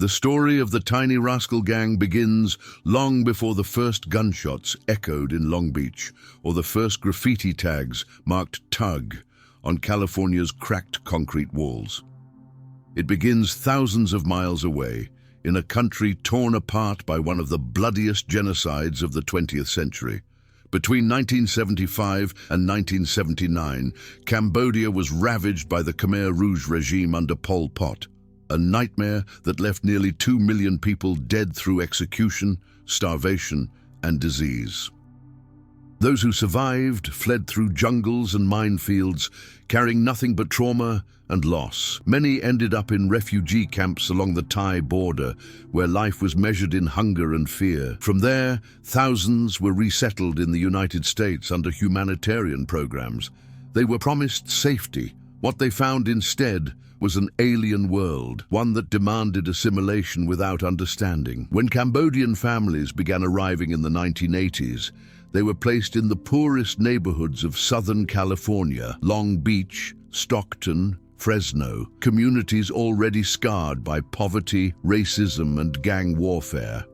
The story of the Tiny Rascal Gang begins long before the first gunshots echoed in Long Beach or the first graffiti tags marked TRG on California's cracked concrete walls. It begins thousands of miles away, in a country torn apart by one of the bloodiest genocides of the 20th century. Between 1975 and 1979, Cambodia was ravaged by the Khmer Rouge regime under Pol Pot, a nightmare that left nearly 2 million people dead through execution, starvation, and disease. Those who survived fled through jungles and minefields, carrying nothing but trauma and loss. Many ended up in refugee camps along the Thai border, where life was measured in hunger and fear. From there, thousands were resettled in the United States under humanitarian programs. They were promised safety. What they found instead was an alien world, one that demanded assimilation without understanding. When Cambodian families began arriving in the 1980s, they were placed in the poorest neighborhoods of Southern California, Long Beach, Stockton, Fresno, communities already scarred by poverty, racism, and gang warfare.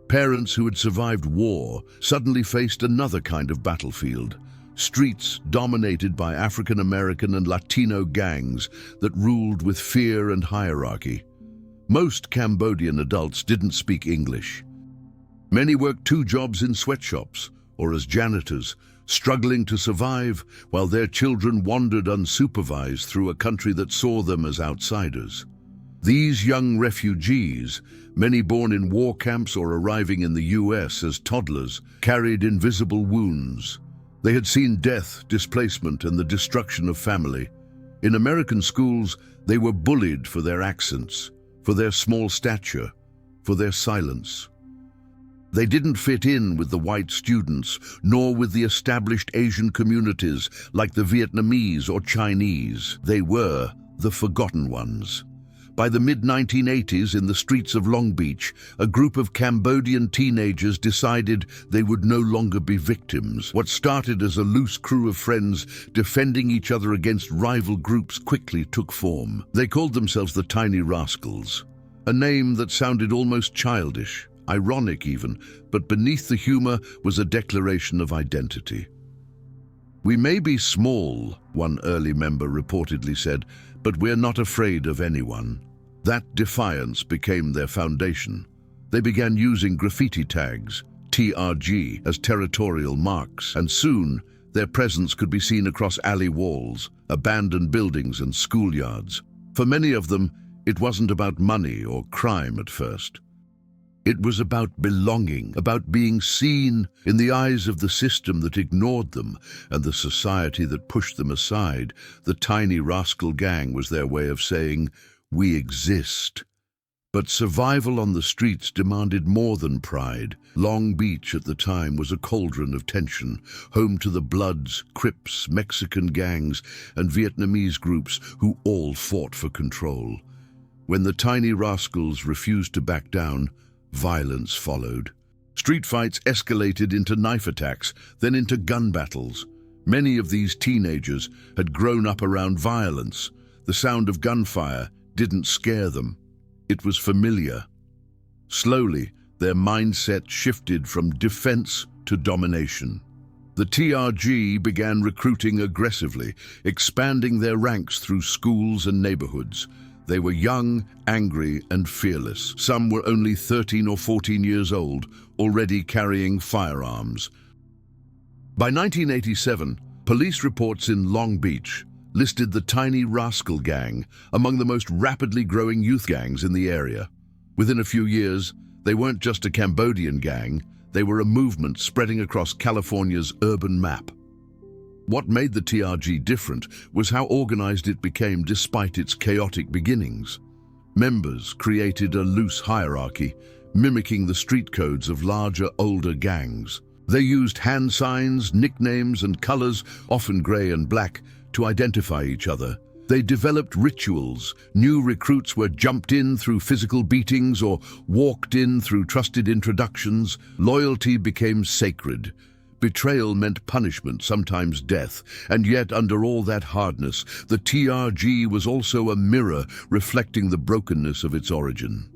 Parents who had survived war suddenly faced another kind of battlefield, streets dominated by African American and Latino gangs that ruled with fear and hierarchy. Most Cambodian adults didn't speak English. Many worked 2 jobs in sweatshops or as janitors, struggling to survive while their children wandered unsupervised through a country that saw them as outsiders. These young refugees, many born in war camps or arriving in the US as toddlers, carried invisible wounds. They had seen death, displacement, and the destruction of family. In American schools, they were bullied for their accents, for their small stature, for their silence. They didn't fit in with the white students, nor with the established Asian communities like the Vietnamese or Chinese. They were the forgotten ones. By the mid-1980s, in the streets of Long Beach, a group of Cambodian teenagers decided they would no longer be victims. What started as a loose crew of friends defending each other against rival groups quickly took form. They called themselves the Tiny Rascals, a name that sounded almost childish, ironic even, but beneath the humor was a declaration of identity. "We may be small," one early member reportedly said, "but we're not afraid of anyone." That defiance became their foundation. They began using graffiti tags, TRG, as territorial marks, and soon their presence could be seen across alley walls, abandoned buildings, and schoolyards. For many of them, it wasn't about money or crime at first. It was about belonging, about being seen in the eyes of the system that ignored them and the society that pushed them aside. The Tiny Rascal Gang was their way of saying, "We exist." But survival on the streets demanded more than pride. Long Beach at the time was a cauldron of tension, home to the Bloods, Crips, Mexican gangs, and Vietnamese groups who all fought for control. When the Tiny Rascals refused to back down, violence followed. Street fights escalated into knife attacks, then into gun battles. Many of these teenagers had grown up around violence. The sound of gunfire didn't scare them. It was familiar. Slowly, their mindset shifted from defense to domination. The TRG began recruiting aggressively, expanding their ranks through schools and neighborhoods. They were young, angry, and fearless. Some were only 13 or 14 years old, already carrying firearms. By 1987, police reports in Long Beach listed the Tiny Rascal Gang among the most rapidly growing youth gangs in the area. Within a few years, they weren't just a Cambodian gang, they were a movement spreading across California's urban map. What made the TRG different was how organized it became despite its chaotic beginnings. Members created a loose hierarchy, mimicking the street codes of larger, older gangs. They used hand signs, nicknames, and colors, often gray and black, to identify each other. They developed rituals. New recruits were jumped in through physical beatings or walked in through trusted introductions. Loyalty became sacred. Betrayal meant punishment, sometimes death, and yet under all that hardness, the TRG was also a mirror reflecting the brokenness of its origin.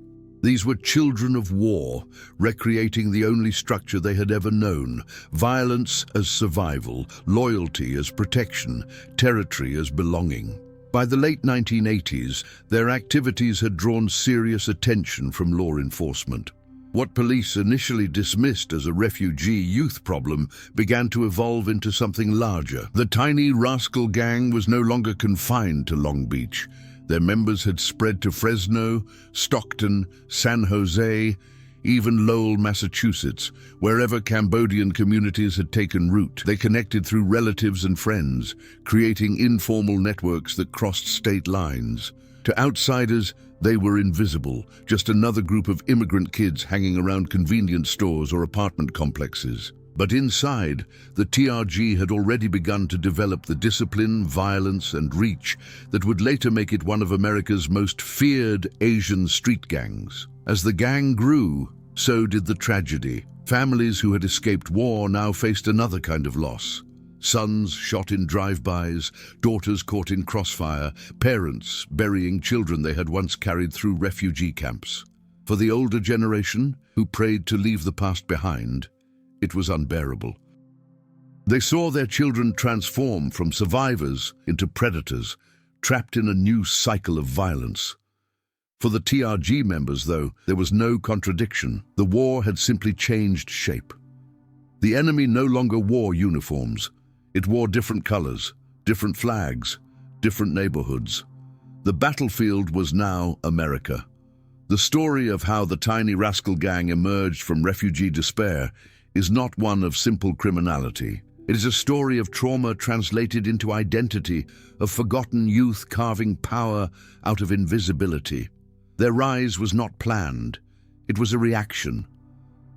These were children of war, recreating the only structure they had ever known: violence as survival, loyalty as protection, territory as belonging. By the late 1980s, their activities had drawn serious attention from law enforcement. What police initially dismissed as a refugee youth problem began to evolve into something larger. The Tiny Rascal Gang was no longer confined to Long Beach. Their members had spread to Fresno, Stockton, San Jose, even Lowell, Massachusetts. Wherever Cambodian communities had taken root, they connected through relatives and friends, creating informal networks that crossed state lines. To outsiders, they were invisible, just another group of immigrant kids hanging around convenience stores or apartment complexes. But inside, the TRG had already begun to develop the discipline, violence, and reach that would later make it one of America's most feared Asian street gangs. As the gang grew, so did the tragedy. Families who had escaped war now faced another kind of loss. Sons shot in drive-bys, daughters caught in crossfire, parents burying children they had once carried through refugee camps. For the older generation, who prayed to leave the past behind, it was unbearable. They saw their children transform from survivors into predators, trapped in a new cycle of violence. For the TRG members, though, there was no contradiction. The war had simply changed shape. The enemy no longer wore uniforms. It wore different colors, different flags, different neighborhoods. The battlefield was now America. The story of how the Tiny Rascal Gang emerged from refugee despair is not one of simple criminality. It is a story of trauma translated into identity, of forgotten youth carving power out of invisibility. Their rise was not planned. It was a reaction,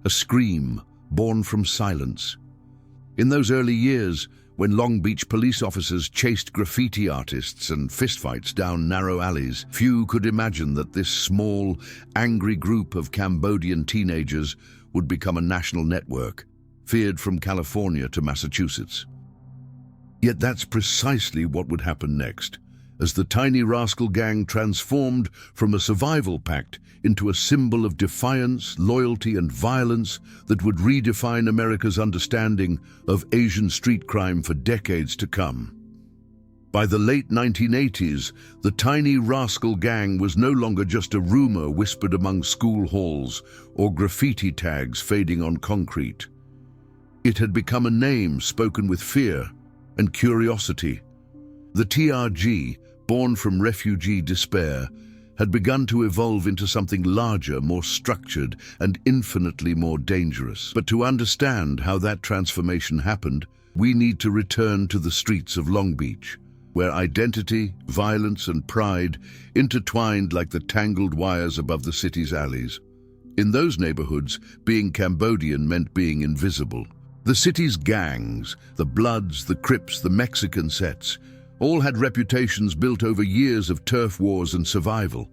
a scream born from silence. In those early years, when Long Beach police officers chased graffiti artists and fistfights down narrow alleys, few could imagine that this small, angry group of Cambodian teenagers would become a national network, feared from California to Massachusetts. Yet that's precisely what would happen next, as the Tiny Rascal Gang transformed from a survival pact into a symbol of defiance, loyalty, and violence that would redefine America's understanding of Asian street crime for decades to come. By the late 1980s, the Tiny Rascal Gang was no longer just a rumor whispered among school halls or graffiti tags fading on concrete. It had become a name spoken with fear and curiosity. The TRG, born from refugee despair, had begun to evolve into something larger, more structured, and infinitely more dangerous. But to understand how that transformation happened, we need to return to the streets of Long Beach, where identity, violence, and pride intertwined like the tangled wires above the city's alleys. In those neighborhoods, being Cambodian meant being invisible. The city's gangs, the Bloods, the Crips, the Mexican sets, all had reputations built over years of turf wars and survival.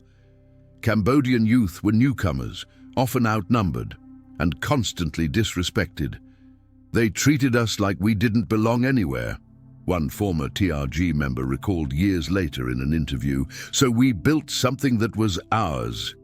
Cambodian youth were newcomers, often outnumbered, and constantly disrespected. They treated us like we didn't belong anywhere, one former TRG member recalled years later in an interview. So we built something that was ours.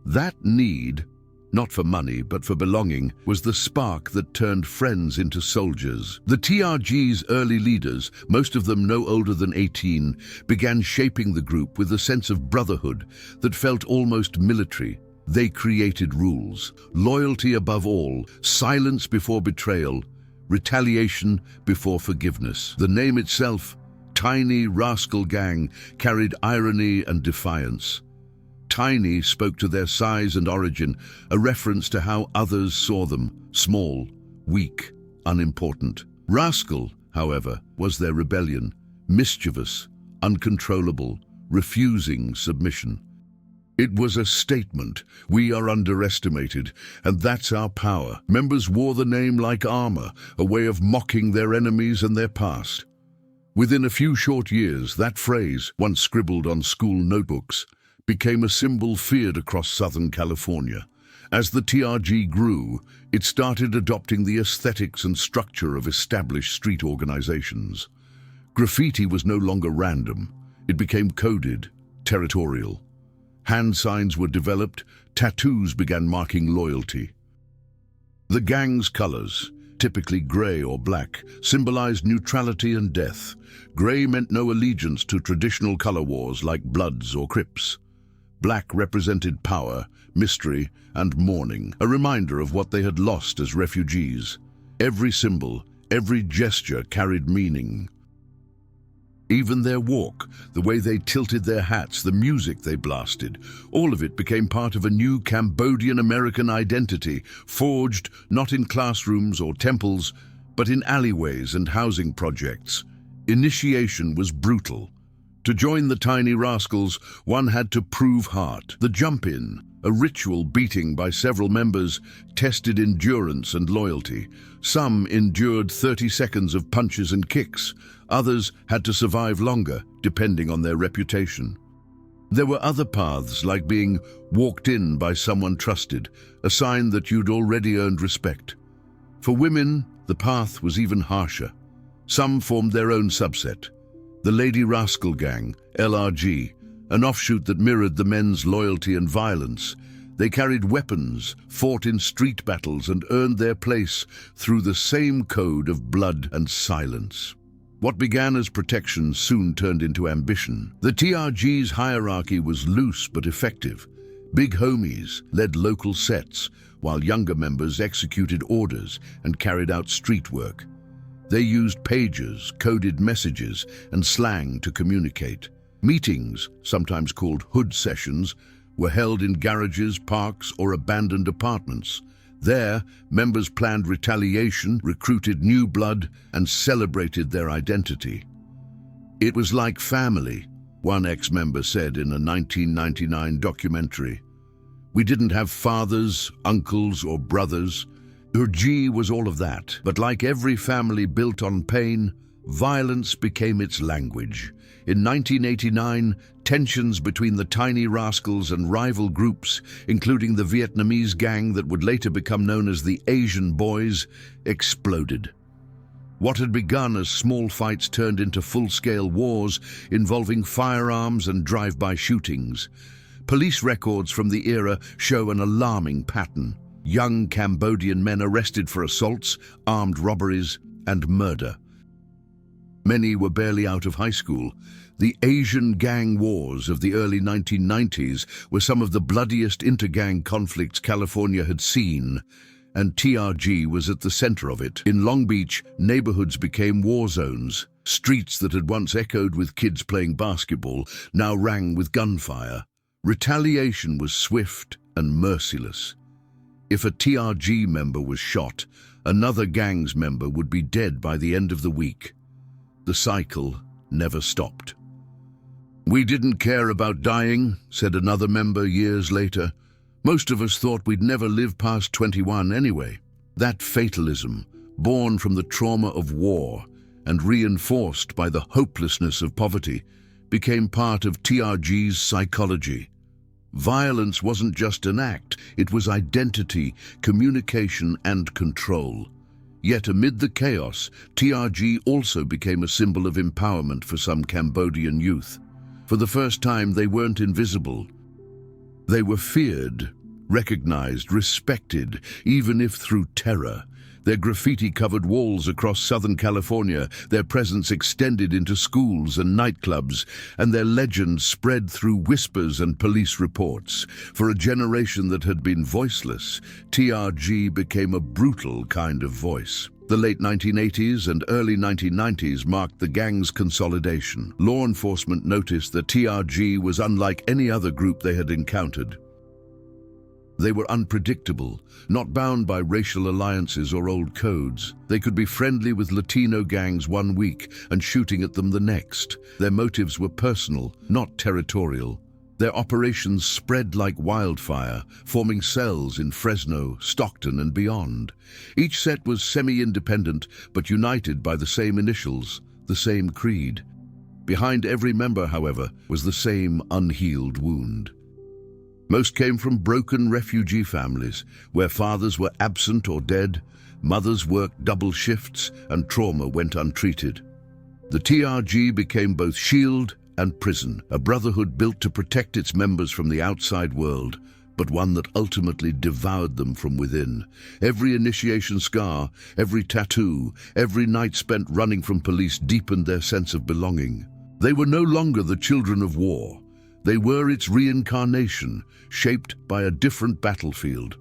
That need, not for money but for belonging, was the spark that turned friends into soldiers. The TRG's early leaders, most of them no older than 18, began shaping the group with a sense of brotherhood that felt almost military. They created rules: loyalty above all, silence before betrayal, retaliation before forgiveness. The name itself, Tiny Rascal Gang, carried irony and defiance. Tiny spoke to their size and origin, a reference to how others saw them: small, weak, unimportant. Rascal, however, was their rebellion, mischievous, uncontrollable, refusing submission. It was a statement: we are underestimated, and that's our power. Members wore the name like armor, a way of mocking their enemies and their past. Within a few short years, that phrase, once scribbled on school notebooks, became a symbol feared across Southern California. As the TRG grew, it started adopting the aesthetics and structure of established street organizations. Graffiti was no longer random. It became coded, territorial. Hand signs were developed, tattoos began marking loyalty. The gang's colors, typically grey or black, symbolized neutrality and death. Grey meant no allegiance to traditional color wars like Bloods or Crips. Black represented power, mystery, and mourning, a reminder of what they had lost as refugees. Every symbol, every gesture carried meaning. Even their walk, the way they tilted their hats, the music they blasted, all of it became part of a new Cambodian American identity, forged not in classrooms or temples, but in alleyways and housing projects. Initiation was brutal. To join the Tiny Rascals, one had to prove heart. The jump-in, a ritual beating by several members, tested endurance and loyalty. Some endured 30 seconds of punches and kicks. Others had to survive longer, depending on their reputation. There were other paths, like being walked in by someone trusted, a sign that you'd already earned respect. For women, the path was even harsher. Some formed their own subset. The Tiny Rascal Gang, TRG, an offshoot that mirrored the men's loyalty and violence. They carried weapons, fought in street battles, and earned their place through the same code of blood and silence. What began as protection soon turned into ambition. The TRG's hierarchy was loose but effective. Big homies led local sets, while younger members executed orders and carried out street work. They used pages, coded messages, and slang to communicate. Meetings, sometimes called hood sessions, were held in garages, parks, or abandoned apartments. There, members planned retaliation, recruited new blood, and celebrated their identity. It was like family, one ex-member said in a 1999 documentary. We didn't have fathers, uncles, or brothers. TRG was all of that, but like every family built on pain, violence became its language. In 1989, tensions between the Tiny Rascals and rival groups, including the Vietnamese gang that would later become known as the Asian Boys, exploded. What had begun as small fights turned into full-scale wars involving firearms and drive-by shootings. Police records from the era show an alarming pattern. Young Cambodian men arrested for assaults, armed robberies, and murder. Many were barely out of high school. The Asian gang wars of the early 1990s were some of the bloodiest inter-gang conflicts California had seen, and TRG was at the center of it. In Long Beach, neighborhoods became war zones. Streets that had once echoed with kids playing basketball now rang with gunfire. Retaliation was swift and merciless. If a TRG member was shot, another gang's member would be dead by the end of the week. The cycle never stopped. We didn't care about dying, said another member years later. Most of us thought we'd never live past 21 anyway. That fatalism, born from the trauma of war and reinforced by the hopelessness of poverty, became part of TRG's psychology. Violence wasn't just an act, it was identity, communication, and control. Yet amid the chaos, TRG also became a symbol of empowerment for some Cambodian youth. For the first time, they weren't invisible. They were feared, recognized, respected, even if through terror. Their graffiti-covered walls across Southern California, their presence extended into schools and nightclubs, and their legend spread through whispers and police reports. For a generation that had been voiceless, TRG became a brutal kind of voice. The late 1980s and early 1990s marked the gang's consolidation. Law enforcement noticed that TRG was unlike any other group they had encountered. They were unpredictable, not bound by racial alliances or old codes. They could be friendly with Latino gangs one week and shooting at them the next. Their motives were personal, not territorial. Their operations spread like wildfire, forming cells in Fresno, Stockton, and beyond. Each set was semi-independent, but united by the same initials, the same creed. Behind every member, however, was the same unhealed wound. Most came from broken refugee families, where fathers were absent or dead, mothers worked double shifts, and trauma went untreated. The TRG became both shield and prison, a brotherhood built to protect its members from the outside world, but one that ultimately devoured them from within. Every initiation scar, every tattoo, every night spent running from police deepened their sense of belonging. They were no longer the children of war. They were its reincarnation, shaped by a different battlefield.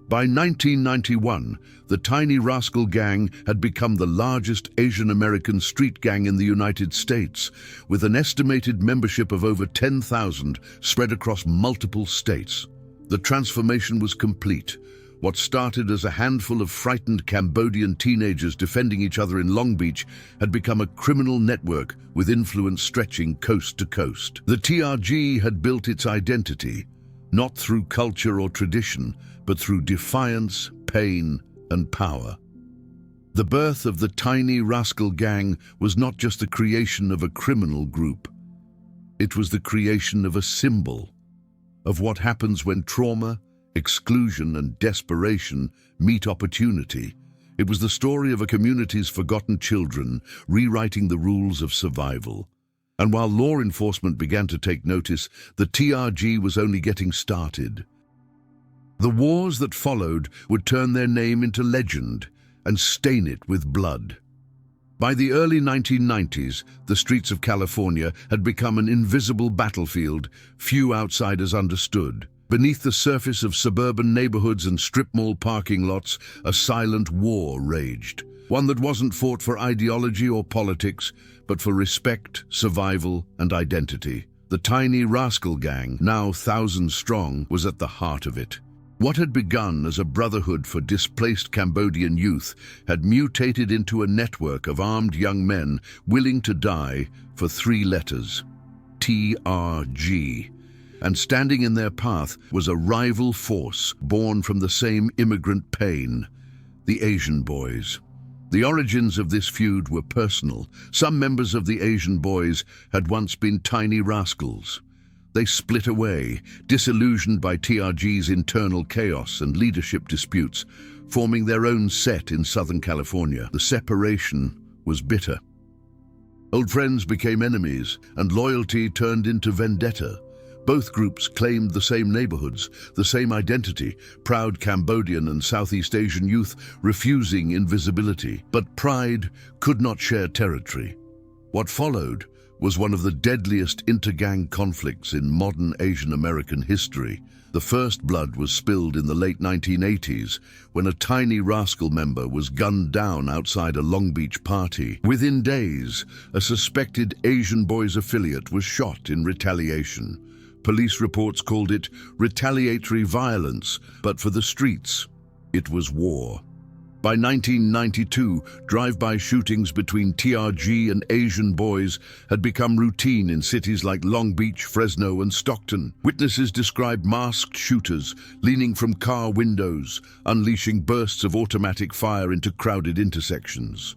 By 1991, the Tiny Rascal Gang had become the largest Asian American street gang in the United States, with an estimated membership of over 10,000 spread across multiple states. The transformation was complete. What started as a handful of frightened Cambodian teenagers defending each other in Long Beach had become a criminal network with influence stretching coast to coast. The TRG had built its identity, not through culture or tradition, but through defiance, pain, and power. The birth of the Tiny Rascal Gang was not just the creation of a criminal group. It was the creation of a symbol of what happens when trauma, exclusion, and desperation meet opportunity. It was the story of a community's forgotten children rewriting the rules of survival. And while law enforcement began to take notice, the TRG was only getting started. The wars that followed would turn their name into legend and stain it with blood. By the early 1990s, the streets of California had become an invisible battlefield few outsiders understood. Beneath the surface of suburban neighborhoods and strip mall parking lots, a silent war raged. One that wasn't fought for ideology or politics, but for respect, survival, and identity. The Tiny Rascal Gang, now thousands strong, was at the heart of it. What had begun as a brotherhood for displaced Cambodian youth had mutated into a network of armed young men willing to die for 3 letters: TRG. And standing in their path was a rival force born from the same immigrant pain: the Asian Boys. The origins of this feud were personal. Some members of the Asian Boys had once been tiny rascals. They split away, disillusioned by TRG's internal chaos and leadership disputes, forming their own set in Southern California. The separation was bitter. Old friends became enemies, and loyalty turned into vendetta. Both groups claimed the same neighborhoods, the same identity, proud Cambodian and Southeast Asian youth refusing invisibility. But pride could not share territory. What followed was one of the deadliest inter-gang conflicts in modern Asian American history. The first blood was spilled in the late 1980s when a Tiny Rascal member was gunned down outside a Long Beach party. Within days, a suspected Asian Boys affiliate was shot in retaliation. Police reports called it retaliatory violence, but for the streets, it was war. By 1992, drive-by shootings between TRG and Asian Boys had become routine in cities like Long Beach, Fresno, and Stockton. Witnesses described masked shooters leaning from car windows, unleashing bursts of automatic fire into crowded intersections.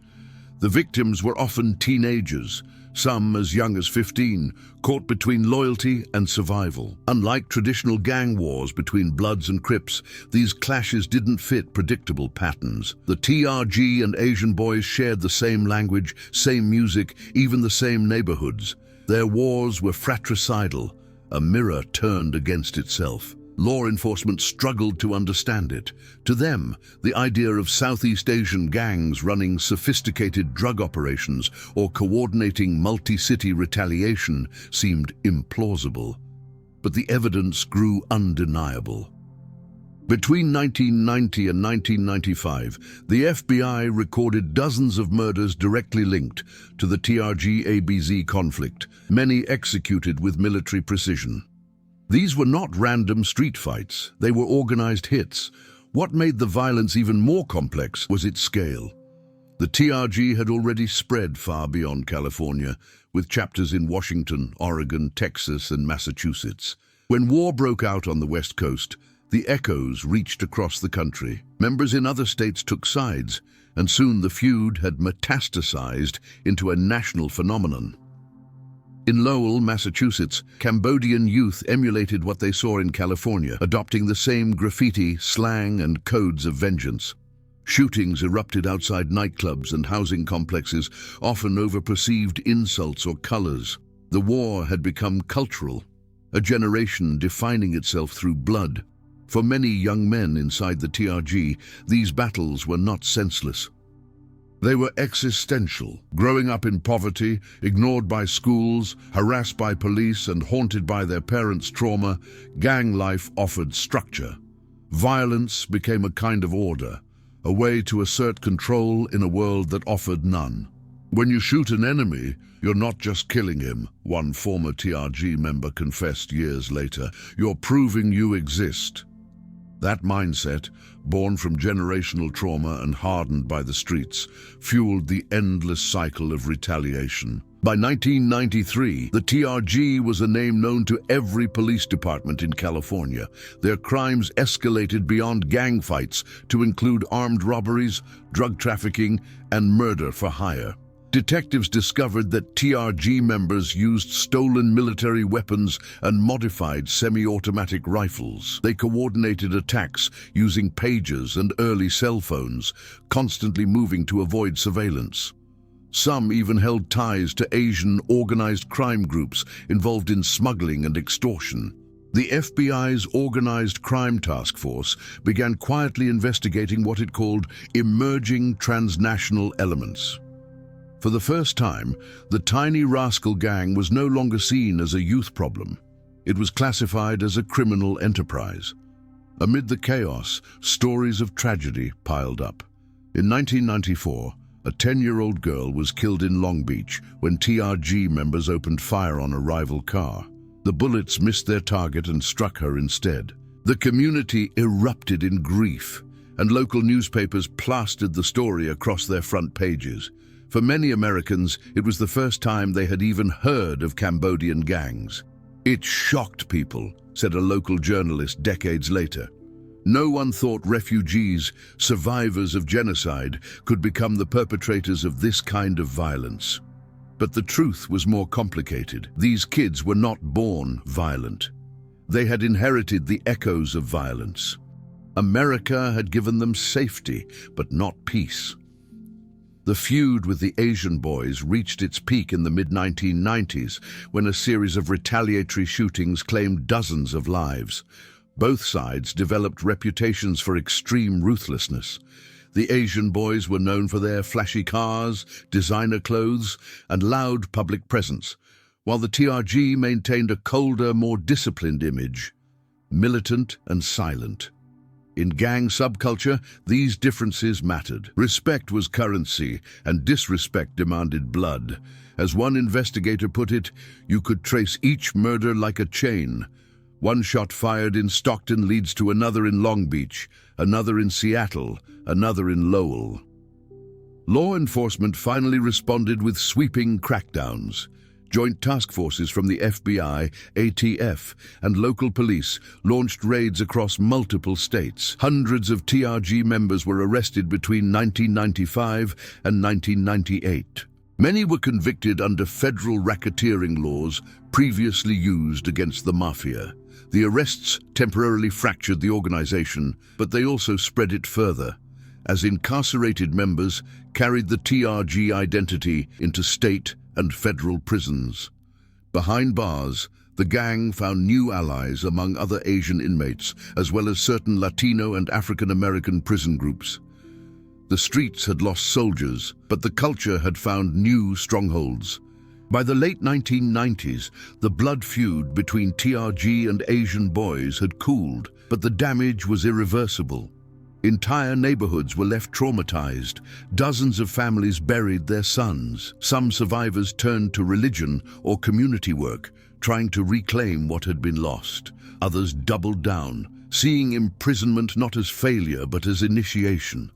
The victims were often teenagers, some as young as 15, caught between loyalty and survival. Unlike traditional gang wars between Bloods and Crips, these clashes didn't fit predictable patterns. The TRG and Asian Boys shared the same language, same music, even the same neighborhoods. Their wars were fratricidal, a mirror turned against itself. Law enforcement struggled to understand it. To them, the idea of Southeast Asian gangs running sophisticated drug operations or coordinating multi-city retaliation seemed implausible. But the evidence grew undeniable. Between 1990 and 1995, the FBI recorded dozens of murders directly linked to the TRG-ABZ conflict, many executed with military precision. These were not random street fights, they were organized hits. What made the violence even more complex was its scale. The TRG had already spread far beyond California, with chapters in Washington, Oregon, Texas, and Massachusetts. When war broke out on the West Coast, the echoes reached across the country. Members in other states took sides, and soon the feud had metastasized into a national phenomenon. In Lowell, Massachusetts, Cambodian youth emulated what they saw in California, adopting the same graffiti, slang, and codes of vengeance. Shootings erupted outside nightclubs and housing complexes, often over perceived insults or colors. The war had become cultural, a generation defining itself through blood. For many young men inside the TRG, these battles were not senseless. They were existential. Growing up in poverty, ignored by schools, harassed by police, and haunted by their parents' trauma, gang life offered structure. Violence became a kind of order, a way to assert control in a world that offered none. When you shoot an enemy, you're not just killing him, one former TRG member confessed years later. You're proving you exist. That mindset, born from generational trauma and hardened by the streets, fueled the endless cycle of retaliation. By 1993, the TRG was a name known to every police department in California. Their crimes escalated beyond gang fights to include armed robberies, drug trafficking, and murder for hire. Detectives discovered that TRG members used stolen military weapons and modified semi-automatic rifles. They coordinated attacks using pagers and early cell phones, constantly moving to avoid surveillance. Some even held ties to Asian organized crime groups involved in smuggling and extortion. The FBI's Organized Crime Task Force began quietly investigating what it called emerging transnational elements. For the first time, the Tiny Rascal Gang was no longer seen as a youth problem. It was classified as a criminal enterprise. Amid the chaos, stories of tragedy piled up. In 1994, a 10-year-old girl was killed in Long Beach when TRG members opened fire on a rival car. The bullets missed their target and struck her instead. The community erupted in grief, and local newspapers plastered the story across their front pages. For many Americans, it was the first time they had even heard of Cambodian gangs. It shocked people, said a local journalist decades later. No one thought refugees, survivors of genocide, could become the perpetrators of this kind of violence. But the truth was more complicated. These kids were not born violent. They had inherited the echoes of violence. America had given them safety, but not peace. The feud with the Asian boys reached its peak in the mid-1990s when a series of retaliatory shootings claimed dozens of lives. Both sides developed reputations for extreme ruthlessness. The Asian boys were known for their flashy cars, designer clothes, and loud public presence, while the TRG maintained a colder, more disciplined image, militant and silent. In gang subculture, these differences mattered. Respect was currency, and disrespect demanded blood. As one investigator put it, you could trace each murder like a chain. One shot fired in Stockton leads to another in Long Beach, another in Seattle, another in Lowell. Law enforcement finally responded with sweeping crackdowns. Joint task forces from the FBI, ATF, and local police launched raids across multiple states. Hundreds of TRG members were arrested between 1995 and 1998. Many were convicted under federal racketeering laws previously used against the mafia. The arrests temporarily fractured the organization, but they also spread it further, as incarcerated members carried the TRG identity into state and federal prisons. Behind bars, the gang found new allies among other Asian inmates, as well as certain Latino and African American prison groups. The streets had lost soldiers, but the culture had found new strongholds. By the late 1990s, the blood feud between TRG and Asian boys had cooled, but the damage was irreversible. Entire neighborhoods were left traumatized. Dozens of families buried their sons. Some survivors turned to religion or community work, trying to reclaim what had been lost. Others doubled down, seeing imprisonment not as failure but as initiation.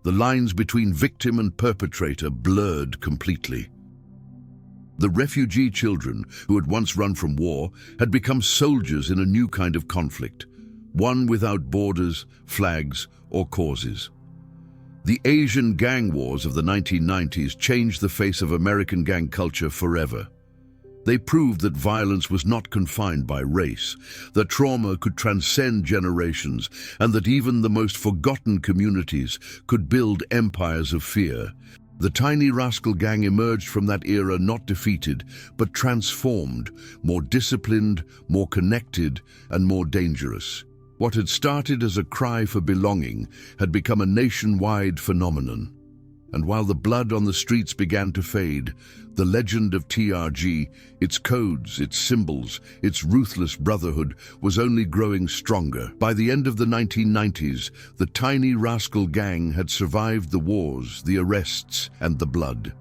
The lines between victim and perpetrator blurred completely. The refugee children, who had once run from war, had become soldiers in a new kind of conflict, one without borders, flags, or causes. The Asian gang wars of the 1990s changed the face of American gang culture forever. They proved that violence was not confined by race, that trauma could transcend generations, and that even the most forgotten communities could build empires of fear. The Tiny Rascal Gang emerged from that era not defeated, but transformed, more disciplined, more connected, and more dangerous. What had started as a cry for belonging had become a nationwide phenomenon. And while the blood on the streets began to fade, the legend of TRG, its codes, its symbols, its ruthless brotherhood, was only growing stronger. By the end of the 1990s, the Tiny Rascal Gang had survived the wars, the arrests, and the blood.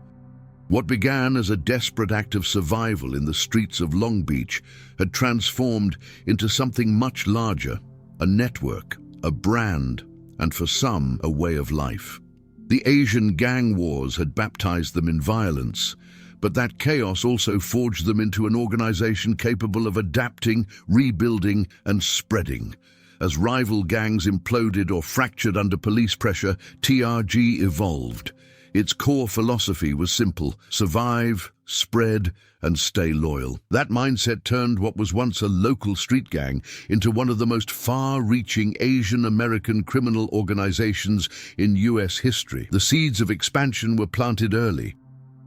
What began as a desperate act of survival in the streets of Long Beach had transformed into something much larger, a network, a brand, and for some, a way of life. The Asian gang wars had baptized them in violence, but that chaos also forged them into an organization capable of adapting, rebuilding, and spreading. As rival gangs imploded or fractured under police pressure, TRG evolved. Its core philosophy was simple: survive, spread, and stay loyal. That mindset turned what was once a local street gang into one of the most far-reaching Asian American criminal organizations in US history. The seeds of expansion were planted early.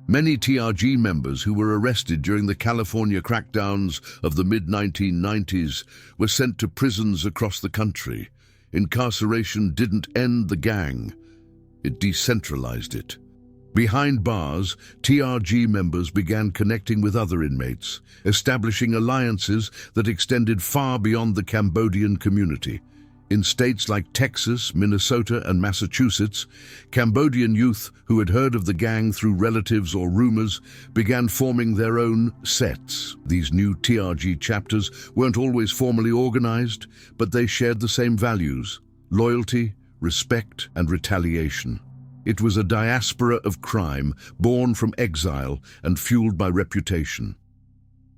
Many TRG members who were arrested during the California crackdowns of the mid-1990s were sent to prisons across the country. Incarceration didn't end the gang, it decentralized it. Behind bars, TRG members began connecting with other inmates, establishing alliances that extended far beyond the Cambodian community. In states like Texas, Minnesota, and Massachusetts, Cambodian youth who had heard of the gang through relatives or rumors began forming their own sets. These new TRG chapters weren't always formally organized, but they shared the same values: loyalty, respect, and retaliation. It was a diaspora of crime, born from exile and fueled by reputation.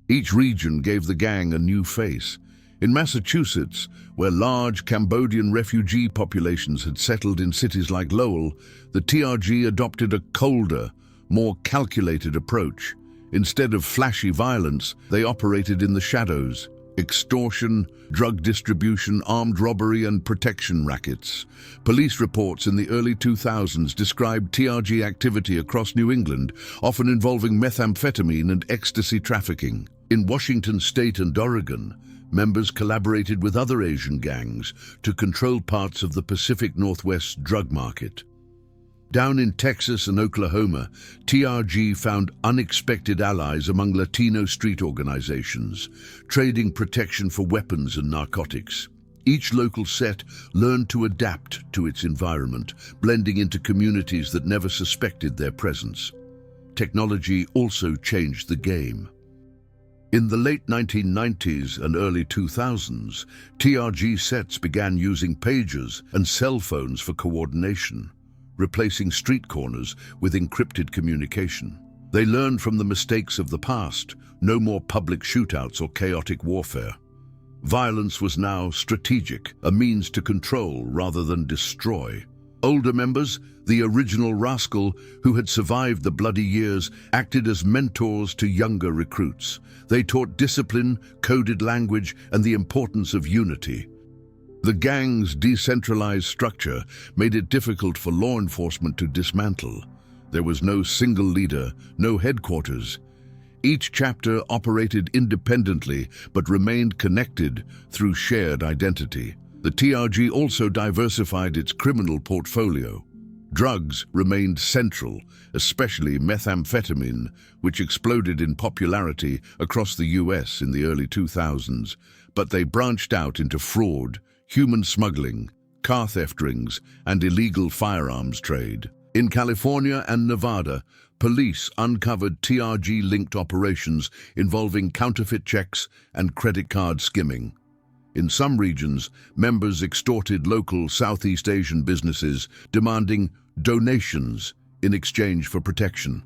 Each region gave the gang a new face. In Massachusetts, where large Cambodian refugee populations had settled in cities like Lowell, the TRG adopted a colder, more calculated approach. Instead of flashy violence, they operated in the shadows: extortion, drug distribution, armed robbery, and protection rackets. Police reports in the early 2000s described TRG activity across New England, often involving methamphetamine and ecstasy trafficking. In Washington State and Oregon, members collaborated with other Asian gangs to control parts of the Pacific Northwest drug market. Down in Texas and Oklahoma, TRG found unexpected allies among Latino street organizations, trading protection for weapons and narcotics. Each local set learned to adapt to its environment, blending into communities that never suspected their presence. Technology also changed the game. In the late 1990s and early 2000s, TRG sets began using pagers and cell phones for coordination, replacing street corners with encrypted communication. They learned from the mistakes of the past: no more public shootouts or chaotic warfare. Violence was now strategic, a means to control rather than destroy. Older members, the original Rascal, who had survived the bloody years, acted as mentors to younger recruits. They taught discipline, coded language, and the importance of unity. The gang's decentralized structure made it difficult for law enforcement to dismantle. There was no single leader, no headquarters. Each chapter operated independently but remained connected through shared identity. The TRG also diversified its criminal portfolio. Drugs remained central, especially methamphetamine, which exploded in popularity across the US in the early 2000s, but they branched out into fraud, human smuggling, car theft rings, and illegal firearms trade. In California and Nevada, police uncovered TRG-linked operations involving counterfeit checks and credit card skimming. In some regions, members extorted local Southeast Asian businesses, demanding donations in exchange for protection.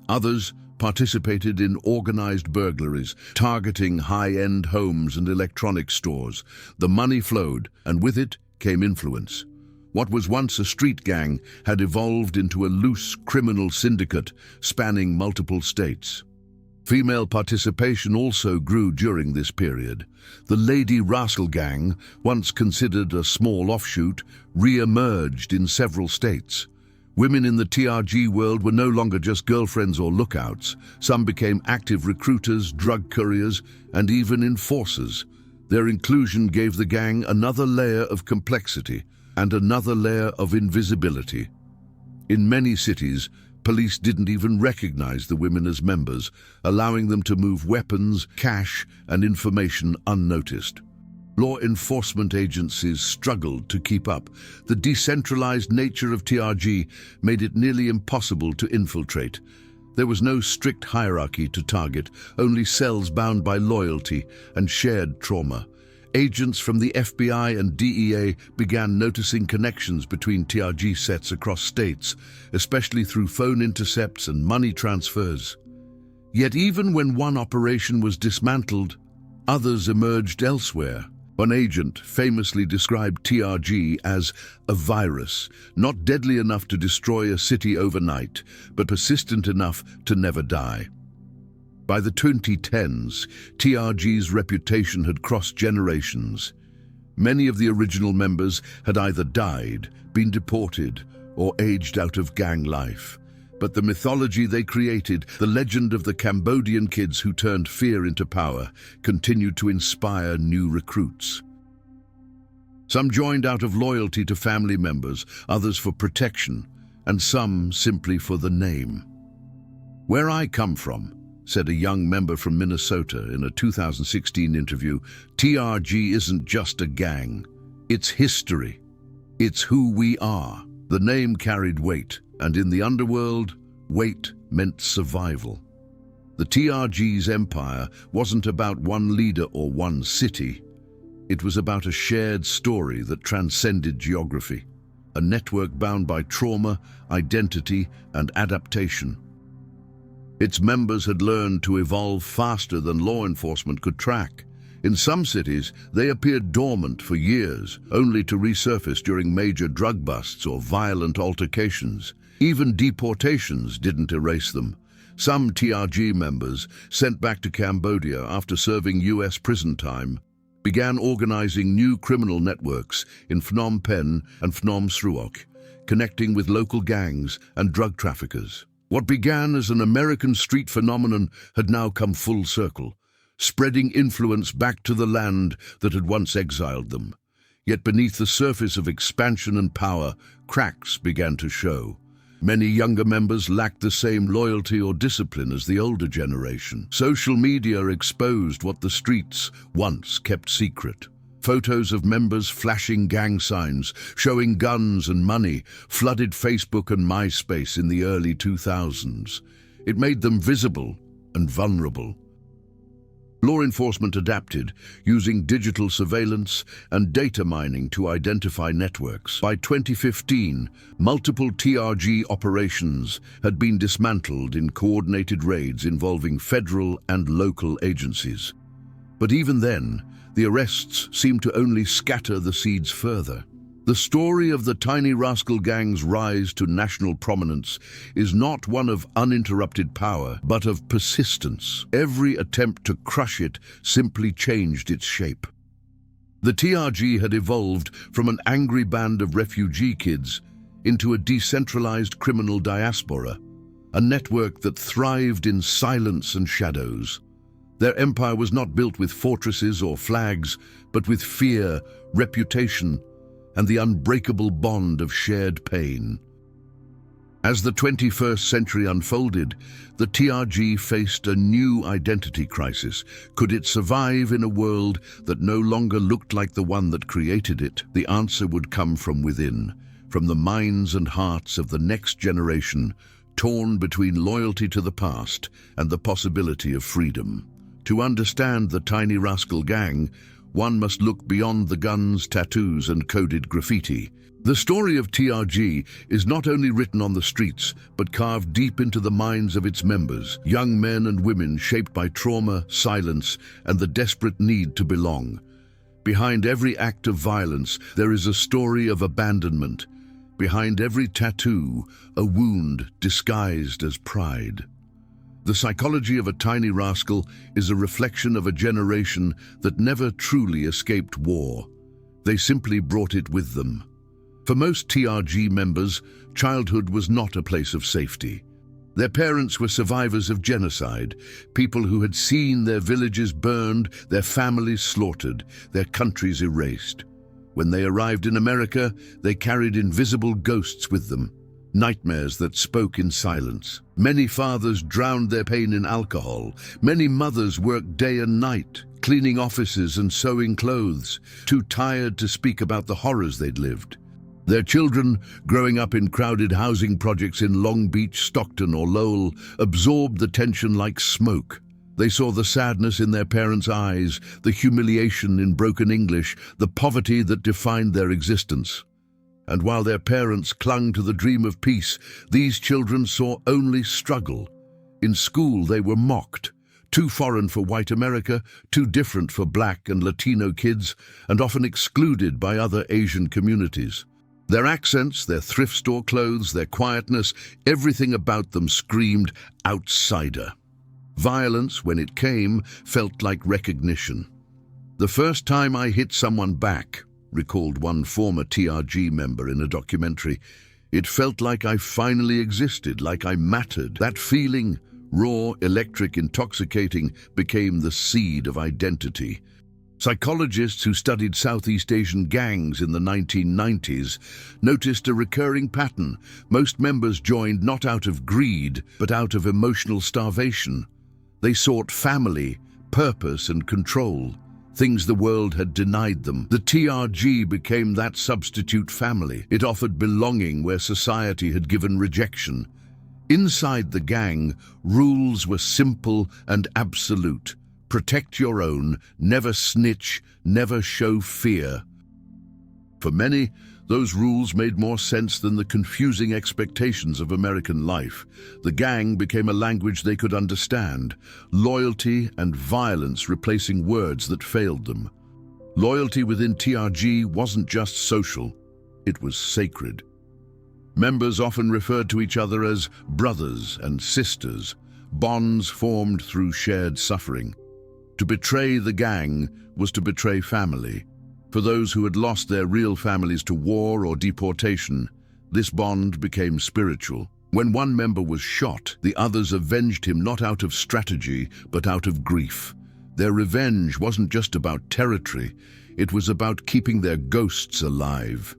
Others participated in organized burglaries, targeting high-end homes and electronics stores. The money flowed, and with it came influence. What was once a street gang had evolved into a loose criminal syndicate spanning multiple states. Female participation also grew during this period. The Lady Rascal Gang, once considered a small offshoot, re-emerged in several states. Women in the TRG world were no longer just girlfriends or lookouts. Some became active recruiters, drug couriers, and even enforcers. Their inclusion gave the gang another layer of complexity and another layer of invisibility. In many cities, police didn't even recognize the women as members, allowing them to move weapons, cash, and information unnoticed. Law enforcement agencies struggled to keep up. The decentralized nature of TRG made it nearly impossible to infiltrate. There was no strict hierarchy to target, only cells bound by loyalty and shared trauma. Agents from the FBI and DEA began noticing connections between TRG sets across states, especially through phone intercepts and money transfers. Yet even when one operation was dismantled, others emerged elsewhere. One agent famously described TRG as a virus, not deadly enough to destroy a city overnight, but persistent enough to never die. By the 2010s, TRG's reputation had crossed generations. Many of the original members had either died, been deported, or aged out of gang life. But the mythology they created, the legend of the Cambodian kids who turned fear into power, continued to inspire new recruits. Some joined out of loyalty to family members, others for protection, and some simply for the name. "Where I come from," said a young member from Minnesota in a 2016 interview, "TRG isn't just a gang. It's history. It's who we are." The name carried weight. And in the underworld, weight meant survival. The TRG's empire wasn't about one leader or one city. It was about a shared story that transcended geography, a network bound by trauma, identity, and adaptation. Its members had learned to evolve faster than law enforcement could track. In some cities, they appeared dormant for years, only to resurface during major drug busts or violent altercations. Even deportations didn't erase them. Some TRG members, sent back to Cambodia after serving US prison time, began organizing new criminal networks in Phnom Penh and Phnom Sruok, connecting with local gangs and drug traffickers. What began as an American street phenomenon had now come full circle, spreading influence back to the land that had once exiled them. Yet beneath the surface of expansion and power, cracks began to show. Many younger members lacked the same loyalty or discipline as the older generation. Social media exposed what the streets once kept secret. Photos of members flashing gang signs, showing guns and money, flooded Facebook and MySpace in the early 2000s. It made them visible and vulnerable. Law enforcement adapted, using digital surveillance and data mining to identify networks. By 2015, multiple TRG operations had been dismantled in coordinated raids involving federal and local agencies. But even then, the arrests seemed to only scatter the seeds further. The story of the Tiny Rascal Gang's rise to national prominence is not one of uninterrupted power, but of persistence. Every attempt to crush it simply changed its shape. The TRG had evolved from an angry band of refugee kids into a decentralized criminal diaspora, a network that thrived in silence and shadows. Their empire was not built with fortresses or flags, but with fear, reputation, and the unbreakable bond of shared pain. As the 21st century unfolded, the TRG faced a new identity crisis. Could it survive in a world that no longer looked like the one that created it? The answer would come from within, from the minds and hearts of the next generation, torn between loyalty to the past and the possibility of freedom. To understand the Tiny Rascal Gang, one must look beyond the guns, tattoos, and coded graffiti. The story of TRG is not only written on the streets, but carved deep into the minds of its members, young men and women shaped by trauma, silence, and the desperate need to belong. Behind every act of violence, there is a story of abandonment. Behind every tattoo, a wound disguised as pride. The psychology of a tiny rascal is a reflection of a generation that never truly escaped war. They simply brought it with them. For most TRG members, childhood was not a place of safety. Their parents were survivors of genocide, people who had seen their villages burned, their families slaughtered, their countries erased. When they arrived in America, they carried invisible ghosts with them, nightmares that spoke in silence. Many fathers drowned their pain in alcohol. Many mothers worked day and night, cleaning offices and sewing clothes, too tired to speak about the horrors they'd lived. Their children, growing up in crowded housing projects in Long Beach, Stockton, or Lowell, absorbed the tension like smoke. They saw the sadness in their parents' eyes, the humiliation in broken English, the poverty that defined their existence. And while their parents clung to the dream of peace, these children saw only struggle. In school, they were mocked. Too foreign for white America, too different for Black and Latino kids, and often excluded by other Asian communities. Their accents, their thrift store clothes, their quietness, everything about them screamed outsider. Violence, when it came, felt like recognition. "The first time I hit someone back," recalled one former TRG member in a documentary, "it felt like I finally existed, like I mattered. That feeling, raw, electric, intoxicating, became the seed of identity." Psychologists who studied Southeast Asian gangs in the 1990s noticed a recurring pattern. Most members joined not out of greed, but out of emotional starvation. They sought family, purpose, and control, things the world had denied them. The TRG became that substitute family. It offered belonging where society had given rejection. Inside the gang, rules were simple and absolute. Protect your own, never snitch, never show fear. For many, those rules made more sense than the confusing expectations of American life. The gang became a language they could understand, loyalty and violence replacing words that failed them. Loyalty within TRG wasn't just social, it was sacred. Members often referred to each other as brothers and sisters, bonds formed through shared suffering. To betray the gang was to betray family. For those who had lost their real families to war or deportation, this bond became spiritual. When one member was shot, the others avenged him not out of strategy, but out of grief. Their revenge wasn't just about territory, it was about keeping their ghosts alive.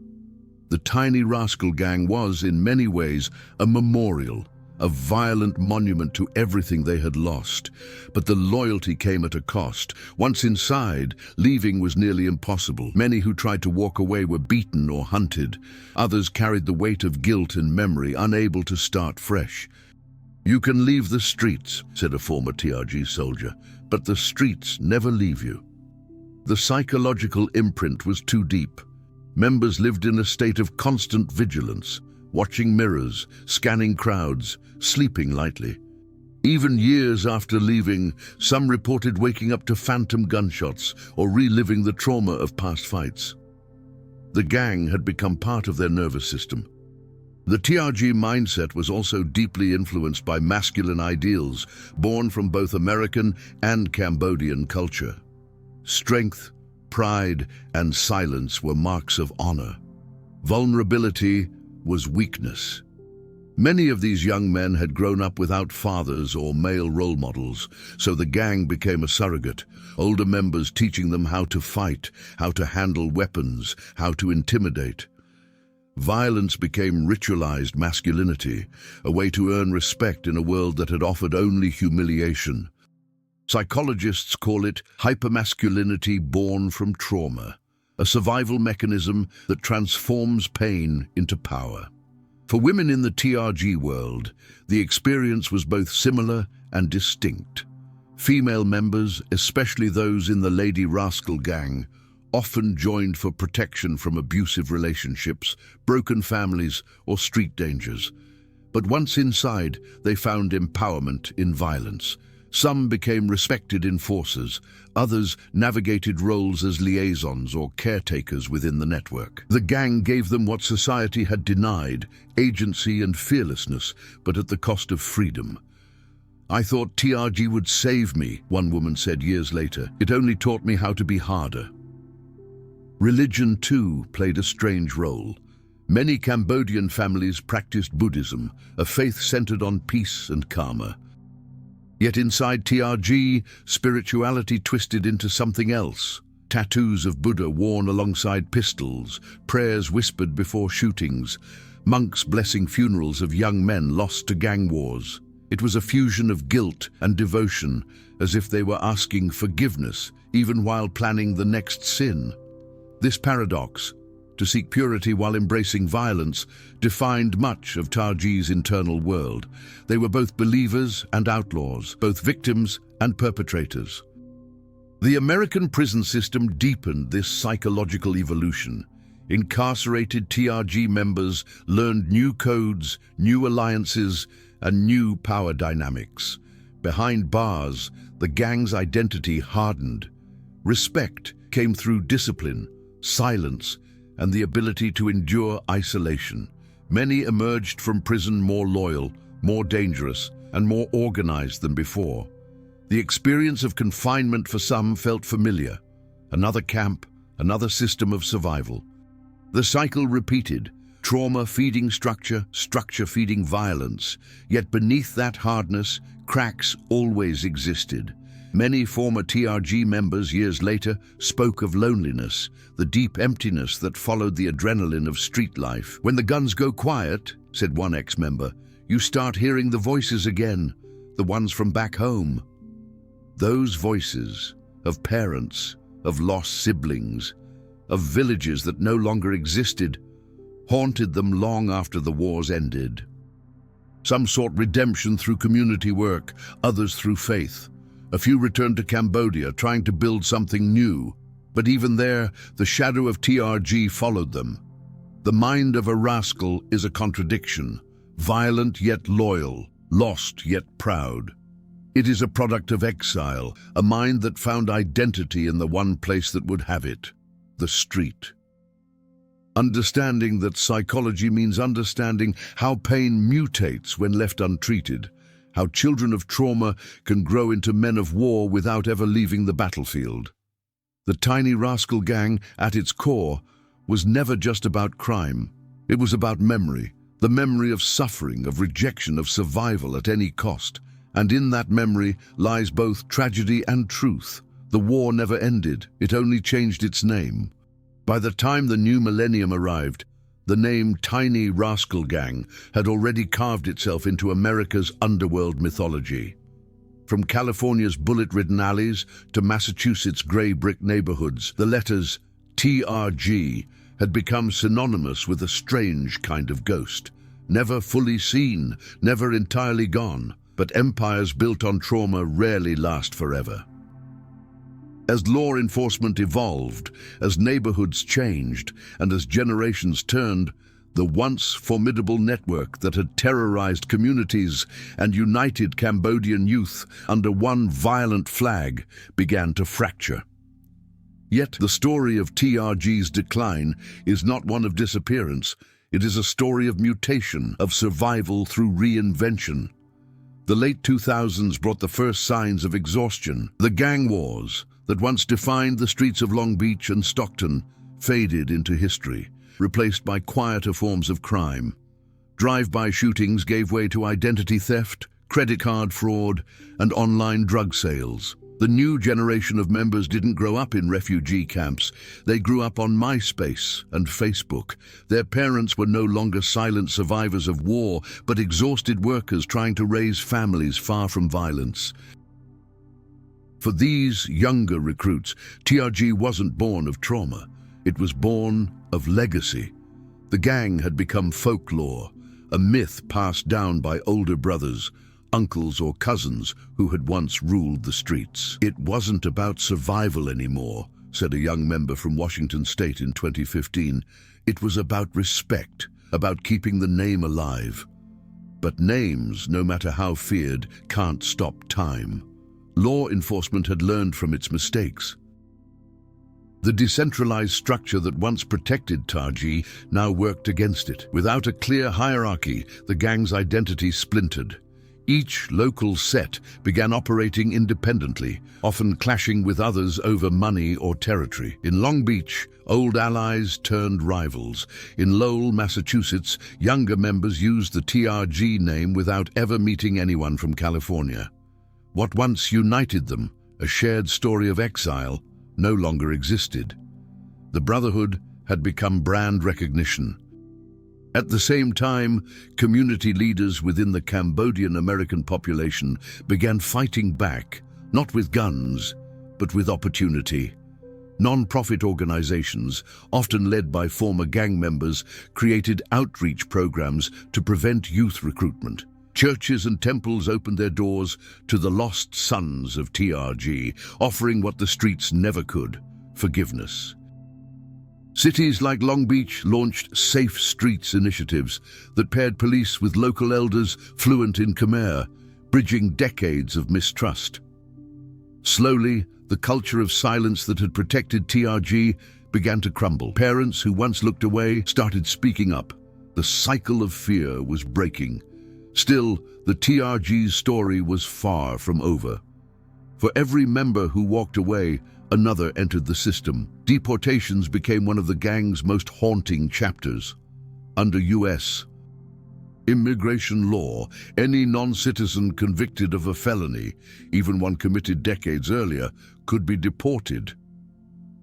The Tiny Rascal Gang was, in many ways, a memorial, a violent monument to everything they had lost. But the loyalty came at a cost. Once inside, leaving was nearly impossible. Many who tried to walk away were beaten or hunted. Others carried the weight of guilt and memory, unable to start fresh. "You can leave the streets," said a former TRG soldier, "but the streets never leave you." The psychological imprint was too deep. Members lived in a state of constant vigilance, watching mirrors, scanning crowds, sleeping lightly. Even years after leaving, some reported waking up to phantom gunshots or reliving the trauma of past fights. The gang had become part of their nervous system. The TRG mindset was also deeply influenced by masculine ideals born from both American and Cambodian culture. Strength, pride, and silence were marks of honor. Vulnerability was weakness. Many of these young men had grown up without fathers or male role models, so the gang became a surrogate, older members teaching them how to fight, how to handle weapons, how to intimidate. Violence became ritualized masculinity, a way to earn respect in a world that had offered only humiliation. Psychologists call it hypermasculinity born from trauma, a survival mechanism that transforms pain into power. For women in the TRG world, the experience was both similar and distinct. Female members, especially those in the Lady Rascal Gang, often joined for protection from abusive relationships, broken families, or street dangers. But once inside, they found empowerment in violence. Some became respected enforcers, others navigated roles as liaisons or caretakers within the network. The gang gave them what society had denied, agency and fearlessness, but at the cost of freedom. "I thought TRG would save me," one woman said years later. "It only taught me how to be harder." Religion, too, played a strange role. Many Cambodian families practiced Buddhism, a faith centered on peace and karma. Yet inside TRG, spirituality twisted into something else. Tattoos of Buddha worn alongside pistols, prayers whispered before shootings, monks blessing funerals of young men lost to gang wars. It was a fusion of guilt and devotion, as if they were asking forgiveness, even while planning the next sin. This paradox, to seek purity while embracing violence, defined much of TRG's internal world. They were both believers and outlaws, both victims and perpetrators. The American prison system deepened this psychological evolution. Incarcerated TRG members learned new codes, new alliances, and new power dynamics. Behind bars, the gang's identity hardened. Respect came through discipline, silence, and the ability to endure isolation. Many emerged from prison more loyal, more dangerous, and more organized than before. The experience of confinement for some felt familiar. Another camp, another system of survival. The cycle repeated, trauma feeding structure, structure feeding violence. Yet beneath that hardness, cracks always existed. Many former TRG members years later spoke of loneliness, the deep emptiness that followed the adrenaline of street life. When the guns go quiet, said one ex-member, you start hearing the voices again, the ones from back home. Those voices of parents, of lost siblings, of villages that no longer existed, haunted them long after the wars ended. Some sought redemption through community work, others through faith. A few returned to Cambodia, trying to build something new. But even there, the shadow of TRG followed them. The mind of a rascal is a contradiction, violent yet loyal, lost yet proud. It is a product of exile, a mind that found identity in the one place that would have it, the street. Understanding that psychology means understanding how pain mutates when left untreated, how children of trauma can grow into men of war without ever leaving the battlefield. The Tiny Rascal Gang, at its core, was never just about crime. It was about memory, the memory of suffering, of rejection, of survival at any cost. And in that memory lies both tragedy and truth. The war never ended, it only changed its name. By the time the new millennium arrived, the name Tiny Rascal Gang had already carved itself into America's underworld mythology. From California's bullet-ridden alleys to Massachusetts' gray brick neighborhoods, the letters TRG had become synonymous with a strange kind of ghost. Never fully seen, never entirely gone, but empires built on trauma rarely last forever. As law enforcement evolved, as neighborhoods changed, and as generations turned, the once formidable network that had terrorized communities and united Cambodian youth under one violent flag began to fracture. Yet the story of TRG's decline is not one of disappearance. It is a story of mutation, of survival through reinvention. The late 2000s brought the first signs of exhaustion. The gang wars that once defined the streets of Long Beach and Stockton faded into history, replaced by quieter forms of crime. Drive-by shootings gave way to identity theft, credit card fraud, and online drug sales. The new generation of members didn't grow up in refugee camps. They grew up on MySpace and Facebook. Their parents were no longer silent survivors of war, but exhausted workers trying to raise families far from violence. For these younger recruits, TRG wasn't born of trauma. It was born of legacy. The gang had become folklore, a myth passed down by older brothers, uncles or cousins who had once ruled the streets. It wasn't about survival anymore, said a young member from Washington State in 2015. It was about respect, about keeping the name alive. But names, no matter how feared, can't stop time. Law enforcement had learned from its mistakes. The decentralized structure that once protected TRG now worked against it. Without a clear hierarchy, the gang's identity splintered. Each local set began operating independently, often clashing with others over money or territory. In Long Beach, old allies turned rivals. In Lowell, Massachusetts, younger members used the TRG name without ever meeting anyone from California. What once united them, a shared story of exile, no longer existed. The Brotherhood had become brand recognition. At the same time, community leaders within the Cambodian American population began fighting back, not with guns, but with opportunity. Non-profit organizations, often led by former gang members, created outreach programs to prevent youth recruitment. Churches and temples opened their doors to the lost sons of TRG, offering what the streets never could: forgiveness. Cities like Long Beach launched Safe Streets initiatives that paired police with local elders fluent in Khmer, bridging decades of mistrust. Slowly, the culture of silence that had protected TRG began to crumble. Parents who once looked away started speaking up. The cycle of fear was breaking. Still, the TRG's story was far from over. For every member who walked away, another entered the system. Deportations became one of the gang's most haunting chapters. Under U.S. immigration law, any non-citizen convicted of a felony, even one committed decades earlier, could be deported.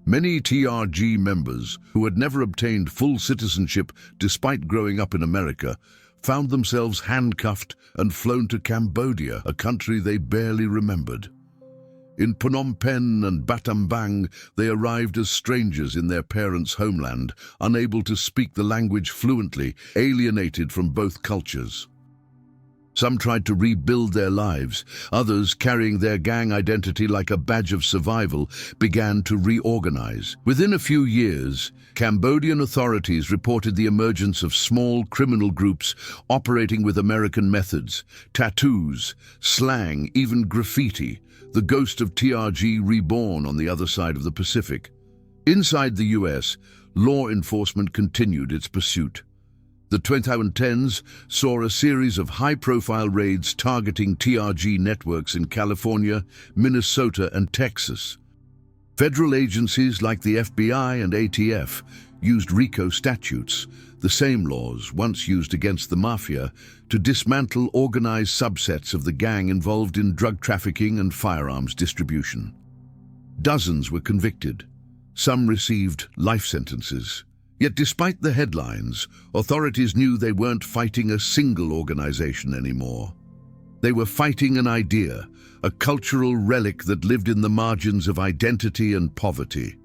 Many TRG members, who had never obtained full citizenship despite growing up in America, found themselves handcuffed and flown to Cambodia, a country they barely remembered. In Phnom Penh and Battambang, they arrived as strangers in their parents' homeland, unable to speak the language fluently, alienated from both cultures. Some tried to rebuild their lives. Others, carrying their gang identity like a badge of survival, began to reorganize. Within a few years, Cambodian authorities reported the emergence of small criminal groups operating with American methods: tattoos, slang, even graffiti, the ghost of TRG reborn on the other side of the Pacific. Inside the US, law enforcement continued its pursuit. The 2010s saw a series of high-profile raids targeting TRG networks in California, Minnesota, and Texas. Federal agencies like the FBI and ATF used RICO statutes, the same laws once used against the mafia, to dismantle organized subsets of the gang involved in drug trafficking and firearms distribution. Dozens were convicted. Some received life sentences. Yet despite the headlines, authorities knew they weren't fighting a single organization anymore. They were fighting an idea, a cultural relic that lived in the margins of identity and poverty.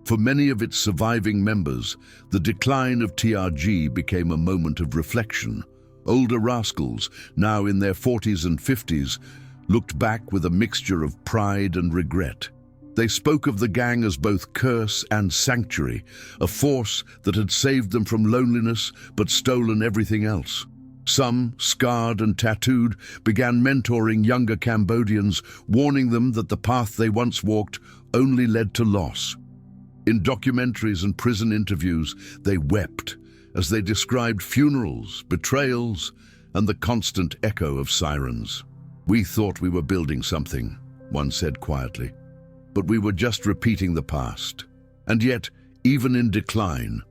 For many of its surviving members, the decline of TRG became a moment of reflection. Older rascals, now in their 40s and 50s, looked back with a mixture of pride and regret. They spoke of the gang as both curse and sanctuary, a force that had saved them from loneliness but stolen everything else. Some, scarred and tattooed, began mentoring younger Cambodians, warning them that the path they once walked only led to loss. In documentaries and prison interviews, they wept as they described funerals, betrayals, and the constant echo of sirens. "We thought we were building something," one said quietly, "but we were just repeating the past." And yet, even in decline,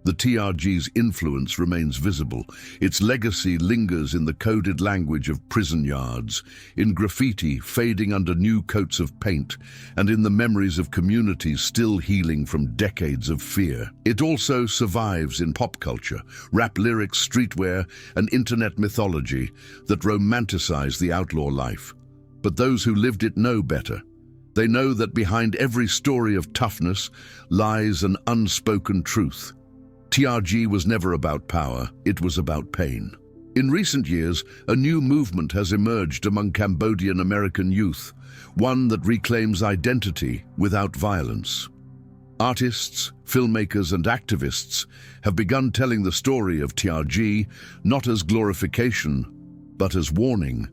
the TRG's influence remains visible. Its legacy lingers in the coded language of prison yards, in graffiti fading under new coats of paint, and in the memories of communities still healing from decades of fear. It also survives in pop culture, rap lyrics, streetwear, and internet mythology that romanticize the outlaw life. But those who lived it know better. They know that behind every story of toughness lies an unspoken truth. TRG was never about power, it was about pain. In recent years, a new movement has emerged among Cambodian American youth, one that reclaims identity without violence. Artists, filmmakers, and activists have begun telling the story of TRG not as glorification, but as warning.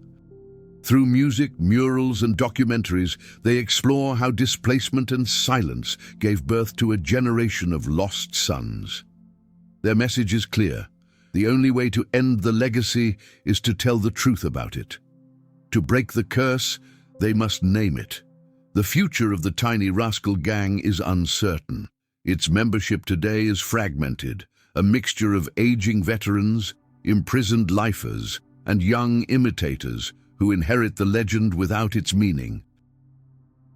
Through music, murals, and documentaries, they explore how displacement and silence gave birth to a generation of lost sons. Their message is clear. The only way to end the legacy is to tell the truth about it. To break the curse, they must name it. The future of the Tiny Rascal Gang is uncertain. Its membership today is fragmented, a mixture of aging veterans, imprisoned lifers, and young imitators who inherit the legend without its meaning.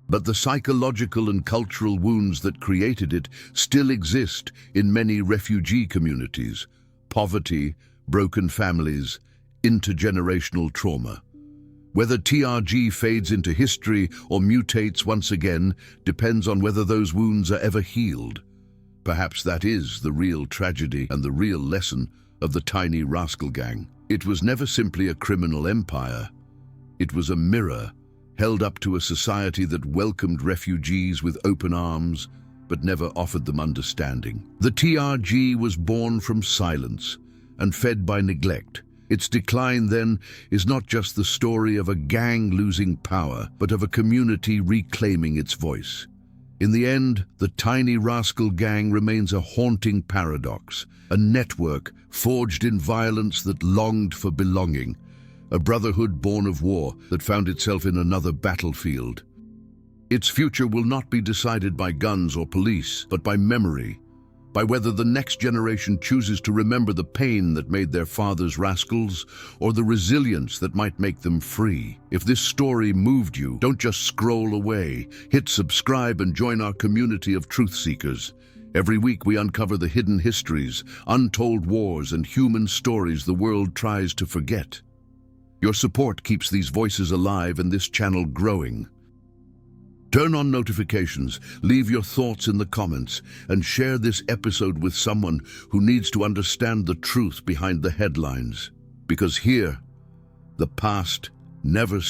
But the psychological and cultural wounds that created it still exist in many refugee communities: poverty, broken families, intergenerational trauma. Whether TRG fades into history or mutates once again depends on whether those wounds are ever healed. Perhaps that is the real tragedy and the real lesson of the Tiny Rascal Gang. It was never simply a criminal empire. It was a mirror held up to a society that welcomed refugees with open arms but never offered them understanding. The TRG was born from silence and fed by neglect. Its decline, then, is not just the story of a gang losing power, but of a community reclaiming its voice. In the end, the Tiny Rascal Gang remains a haunting paradox, a network forged in violence that longed for belonging, a brotherhood born of war that found itself in another battlefield. Its future will not be decided by guns or police, but by memory, by whether the next generation chooses to remember the pain that made their fathers rascals or the resilience that might make them free. If this story moved you, don't just scroll away. Hit subscribe and join our community of truth seekers. Every week we uncover the hidden histories, untold wars, and human stories the world tries to forget. Your support keeps these voices alive and this channel growing. Turn on notifications, leave your thoughts in the comments, and share this episode with someone who needs to understand the truth behind the headlines. Because here, the past never